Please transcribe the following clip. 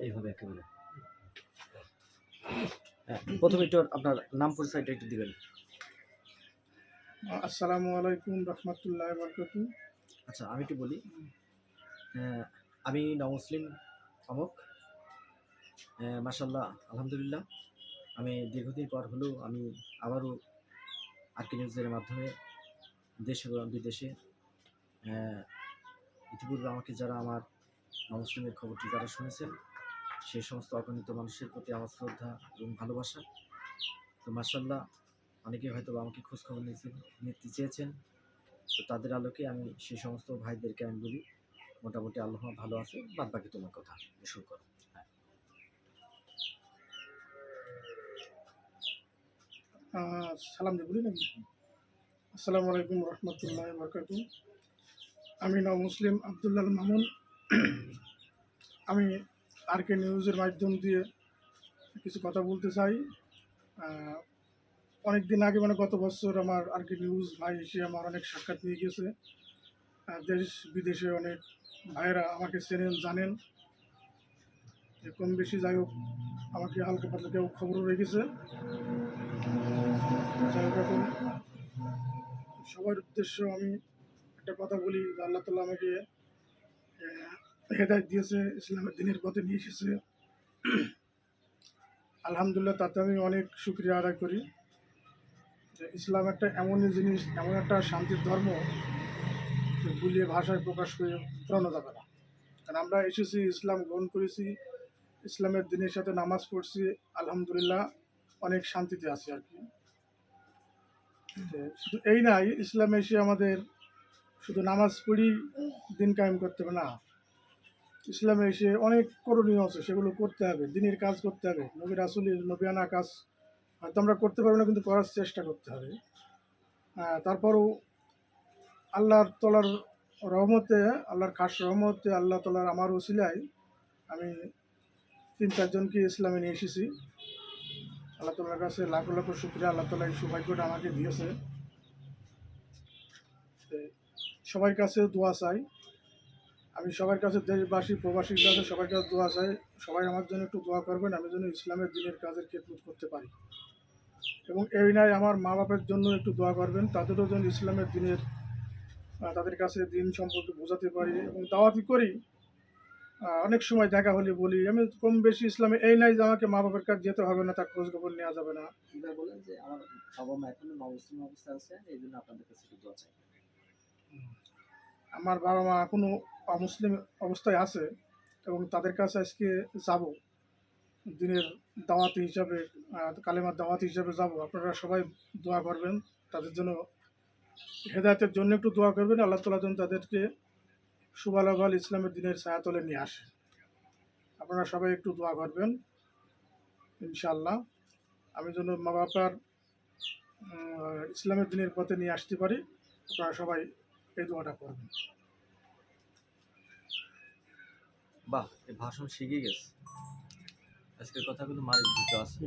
এইভাবে একেবারে। হ্যাঁ, প্রথমে একটু আপনার নাম পরিচয়টা একটু দিবেন। আসসালামু আলাইকুম রহমতুল্লাহ বরকাতু। আচ্ছা, আমি একটু বলি। আমি নমুসলিম অমক। মাশাল্লাহ, আলহামদুলিল্লাহ, আমি দীর্ঘদিন পর হলেও আমি আবারও আরকে নিউজের মাধ্যমে দেশ এবং বিদেশে ইতিপূর্বে আমাকে যারা আমার নমুসলিমের খবরটি যারা শুনেছেন, সেই সমস্ত অগণিত মানুষের প্রতি আমার শ্রদ্ধা এবং ভালোবাসা। তো মাশাল্লাহ, অনেকে হয়তো আমাকে খোঁজখবর নিতে চেয়েছেন। তো তাদের আলোকে আমি সেই সমস্ত ভাইদেরকে আমি বলি, মোটামুটি আল্লাহ ভালো আছে, বাদ বাকি তোমার কথা শুরু করো। সালাম দিয়ে বলি নাকি? আসসালামু আলাইকুম রহমতুল্লাহ বরকাতু। আমি মুসলিম আবদুল্লাহ মামুন। আমি আরকে নিউজের মাধ্যম দিয়ে কিছু কথা বলতে চাই। অনেক দিন আগে মানে গত বছর আমার আরকে নিউজ ভাই এসে আমার অনেক সাক্ষাৎ নিয়ে গেছে। দেশ বিদেশে অনেক ভাইয়েরা আমাকে চেনেন, জানেন। কম বেশি যাই হোক, আমাকে হালকা পাতলা কেউ খবরও রেখেছে। যাই হোক, এখন সবার উদ্দেশ্য আমি একটা কথা বলি, আল্লাহ তাআলা আমাকে হেদায়েত দিয়েছে, ইসলামের দিনের পথে নিয়ে এসেছে। আলহামদুলিল্লাহ, তাতে আমি অনেক শুকরিয়া আদায় করি যে ইসলাম একটা এমনই জিনিস, এমন একটা শান্তির ধর্ম, যে বুলিয়ে ভাষায় প্রকাশ করে বোঝানো যাবে না। কারণ আমরা এসেছি, ইসলাম গ্রহণ করেছি, ইসলামের দিনের সাথে নামাজ পড়ছি, আলহামদুলিল্লাহ অনেক শান্তিতে আছি আর কি। শুধু এই নাই, ইসলামে এসে আমাদের শুধু নামাজ পড়ি দিন কায়েম করতে হবে না। ইসলামে এসে অনেক করণীয় আছে, সেগুলো করতে হবে, দিনের কাজ করতে হবে, নবী রাসূলের নবিয়ানা কাজ হয়তো আমরা করতে পারবো না, কিন্তু করার চেষ্টা করতে হবে। তারপরও আল্লাহর তলার রহমতে, আল্লাহর খাস রহমতে, আল্লাহ তলার আমার ওসিলায় আমি 3-4 জনকে ইসলামে নিয়ে এসেছি। আল্লাহ তাআলার কাছে লাখ লাখ শুকরিয়া, আল্লাহ তাআলা এই সৌভাগ্যটা আমাকে দিয়েছে। সবার কাছে দোয়া চাই, আমি সবার কাছে, দেশবাসী প্রবাসীর কাছে সবার কাছে দোয়া চাই, সবাই আমার জন্য একটু দোয়া করবেন, আমি যেন ইসলামের দিনের কাজের খেদমত করতে পারি। এবং এই নাই, আমার মা বাপের জন্য একটু দোয়া করবেন, তাদেরও যেন ইসলামের দিনের, তাদের কাছে দিন সম্পর্কে বোঝাতে পারি এবং দাওয়াতি করি। অনেক সময় দেখা হলে বলি, আমি কম বেশি ইসলামে এই নাই যে আমাকে মা বাপের কাছে যেতে হবে না, তার খোঁজ খবর নেওয়া যাবে না। এবার বলেন যে আমার বাবা মা এখনো নমুসলিম অবস্থায় আছে, এই জন্য আপনাদের কাছে একটু দোয়া চাই। আমার বাবা মা এখনও অমুসলিম অবস্থায় আছে এবং তাদের কাছে আজকে যাব দিনের দাওয়াতি হিসাবে, কালেমার দাওয়াতি হিসাবে যাব। আপনারা সবাই দোয়া করবেন তাদের জন্য, হেদায়েতের জন্য একটু দোয়া করবেন, আল্লাহ তাআলা যেন তাদেরকে সুবহানাল ইসলামের দিনের ছায়াতলে নিয়ে আসে। আপনারা সবাই একটু দোয়া করবেন ইনশাআল্লাহ, আমি যেন মা বাবার ইসলামের দিনের পথে নিয়ে আসতে পারি। আপনারা সবাই এই দোয়াটা করবেন। বাহ, এই ভাষণ শিখে গেছে, আজকের কথাগুলো মার দিতে আছে।